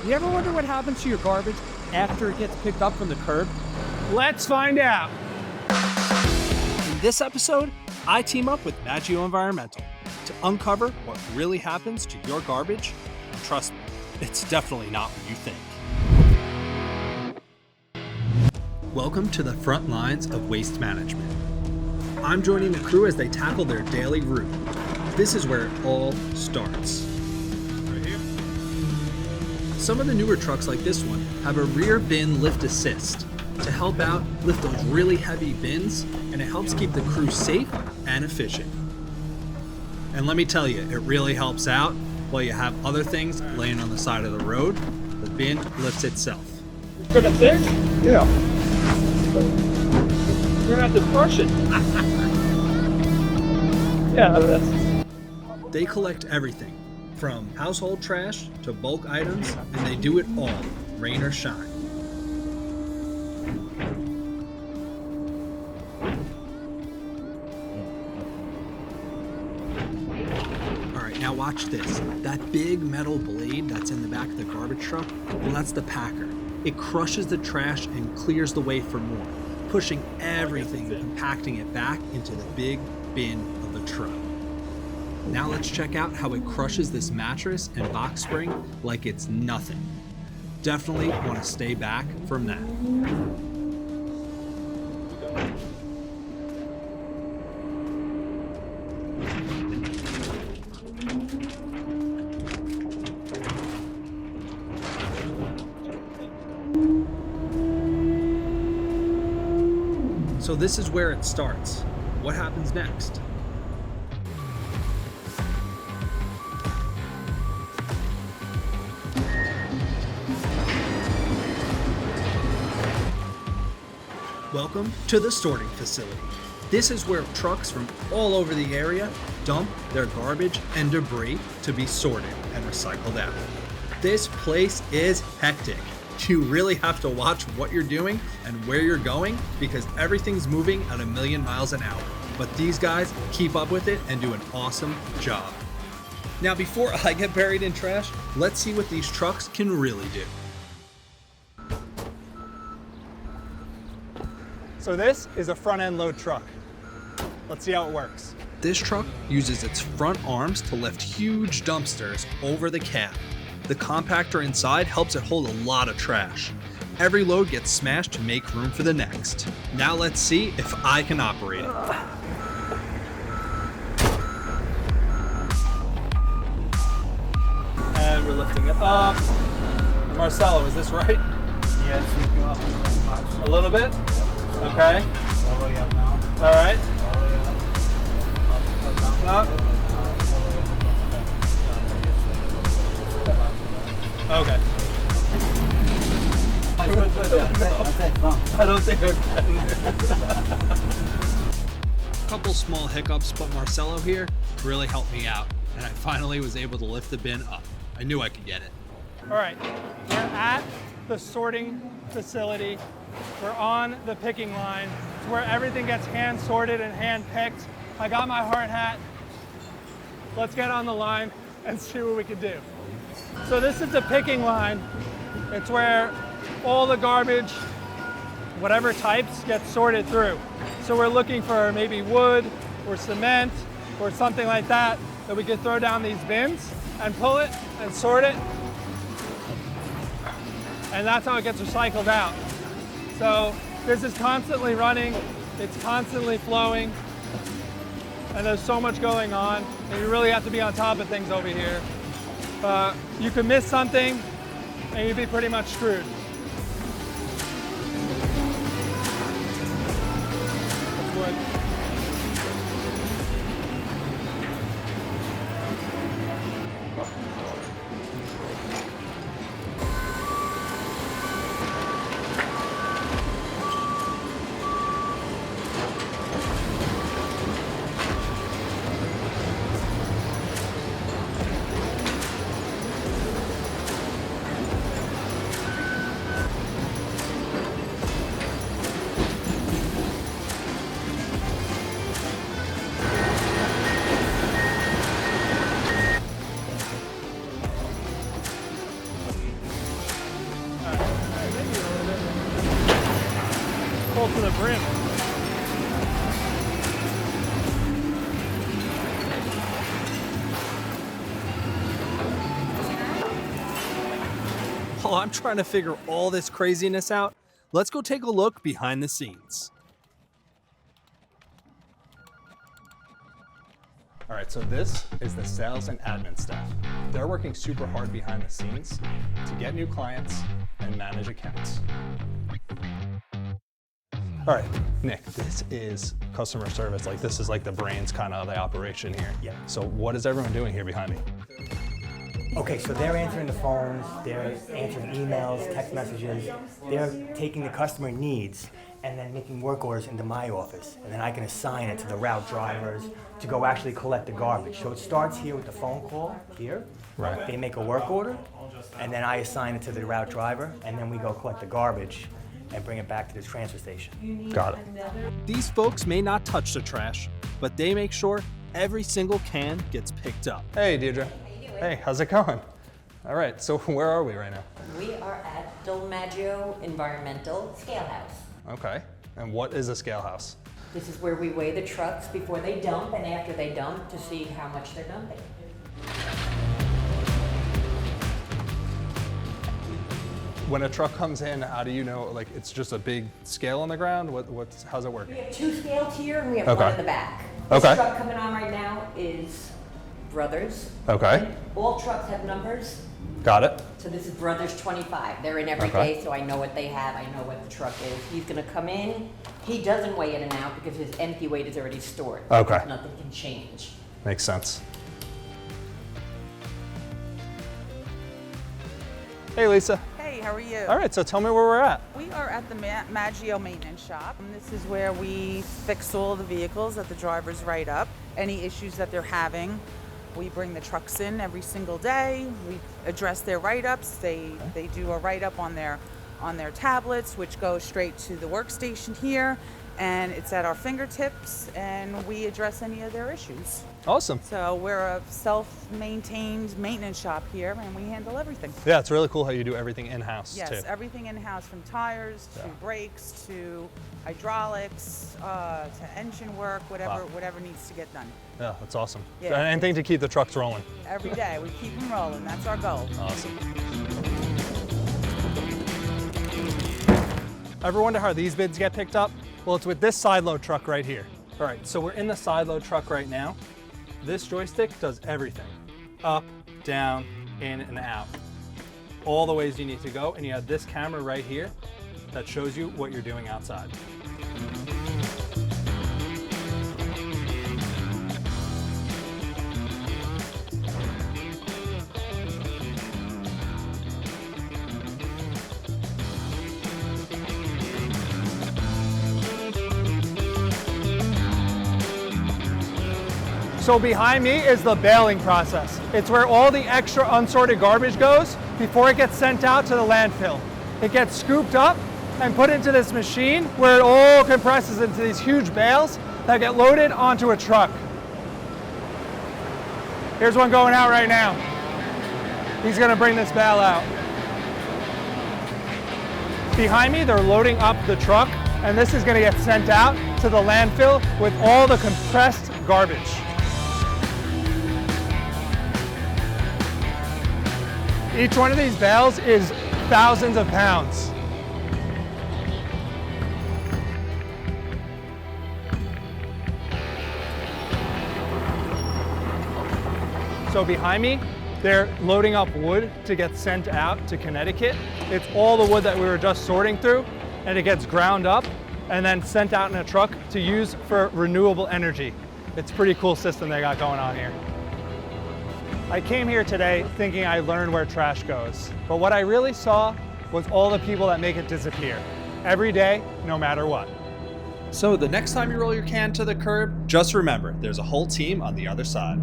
You ever wonder what happens to your garbage after it gets picked up from the curb? Let's find out. In this episode, I team up with Maggio Environmental to uncover what really happens to your garbage. And trust me, it's definitely not what you think. Welcome to the front lines of waste management. I'm joining the crew as they tackle their daily route. This is where it all starts. Right here. Some of the newer trucks like this one have a rear bin lift assist to help out lift those really heavy bins, and it helps keep the crew safe and efficient. And let me tell you, it really helps out while you have other things laying on the side of the road. The bin lifts itself. You're gonna think? Yeah. You're gonna have to crush it. Yeah, that's... They collect everything from household trash to bulk items, and they do it all, rain or shine. Alright, now watch this. That big metal blade that's in the back of the garbage truck, well, that's the packer. It crushes the trash and clears the way for more, pushing everything and compacting it back into the big bin of the truck. Now let's check out how it crushes this mattress and box spring like it's nothing. Definitely want to stay back from that. So this is where it starts. What happens next? Welcome to the sorting facility. This is where trucks from all over the area dump their garbage and debris to be sorted and recycled out. This place is hectic. You really have to watch what you're doing and where you're going because everything's moving at 1,000,000 miles an hour. But these guys keep up with it and do an awesome job. Now, before I get buried in trash, let's see what these trucks can really do. So this is a front end load truck. Let's see how it works. This truck uses its front arms to lift huge dumpsters over the cab. The compactor inside helps it hold a lot of trash. Every load gets smashed to make room for the next. Now let's see if I can operate it. And we're lifting it up. Marcelo, is this right? Yes, you can up much. A little bit? Okay. All the way up now. All right. All the way up. Up. Okay. I don't think I can. Couple small hiccups, but Marcelo here really helped me out, and I finally was able to lift the bin up. I knew I could get it. All right, we're at the sorting facility. We're on the picking line. It's where everything gets hand sorted and hand picked. I got my hard hat. Let's get on the line and see what we can do. So this is the picking line. It's where all the garbage, whatever types, gets sorted through. So we're looking for maybe wood or cement or something like that we could throw down these bins and pull it and sort it. And that's how it gets recycled out. So this is constantly running, it's constantly flowing, and there's so much going on, and you really have to be on top of things over here. You could miss something, and you'd be pretty much screwed. That's wood. full to the brim. While I'm trying to figure all this craziness out, let's go take a look behind the scenes. All right, so this is the sales and admin staff. They're working super hard behind the scenes to get new clients and manage accounts. All right, Nick, this is customer service. Like, this is like the brains kind of the operation here. Yeah. So what is everyone doing here behind me? Okay, so they're answering the phones, they're answering emails, text messages, they're taking the customer needs and then making work orders into my office. And then I can assign it to the route drivers to go actually collect the garbage. So it starts here with the phone call here. Right. They make a work order, and then I assign it to the route driver, and then we go collect the garbage and bring it back to the transfer station. Got it. These folks may not touch the trash, but they make sure every single can gets picked up. Hey, Deirdre. Hey, how's it going? All right, so where are we right now? We are at the Maggio Environmental Scale House. Okay, and what is a scale house? This is where we weigh the trucks before they dump and after they dump to see how much they're dumping. When a truck comes in, how do you know, like, it's just a big scale on the ground? How's it work? We have 2 scales here and we have Okay. 1 in the back. Okay. This truck coming on right now is Brothers. Okay, All trucks have numbers. got it. So this is Brothers 25. They're in every Okay. day, so I know what they have. I know what the truck is. He's gonna come in. He doesn't weigh in and out because his empty weight is already stored. Okay. Nothing can change. Makes sense. Hey, Lisa. Hey, how are you? All right, so tell me where we're at. We are at the Maggio maintenance shop. And this is where we fix all the vehicles that the drivers write up. Any issues that they're having, we bring the trucks in every single day. We address their write-ups. They do a write-up on their tablets, which goes straight to the workstation here, and it's at our fingertips, and we address any of their issues. Awesome. So we're a self-maintained maintenance shop here, and we handle everything. Yeah, it's really cool how you do everything in-house, Yes, too. everything in-house, from tires to brakes to hydraulics to engine work, whatever needs to get done. Yeah, that's awesome. Yeah. Anything to keep the trucks rolling. Every day, we keep them rolling. That's our goal. Awesome. Ever wonder how these bids get picked up? Well, it's with this side load truck right here. All right, so we're in the side load truck right now. This joystick does everything. Up, down, in and out. All the ways you need to go, and you have this camera right here that shows you what you're doing outside. So behind me is the baling process. It's where all the extra unsorted garbage goes before it gets sent out to the landfill. It gets scooped up and put into this machine where it all compresses into these huge bales that get loaded onto a truck. Here's one going out right now. He's gonna bring this bale out. Behind me, they're loading up the truck, and this is gonna get sent out to the landfill with all the compressed garbage. Each one of these bales is thousands of pounds. So behind me, they're loading up wood to get sent out to Connecticut. It's all the wood that we were just sorting through, and it gets ground up and then sent out in a truck to use for renewable energy. It's a pretty cool system they got going on here. I came here today thinking I learned where trash goes, but what I really saw was all the people that make it disappear, every day, no matter what. So the next time you roll your can to the curb, just remember, there's a whole team on the other side.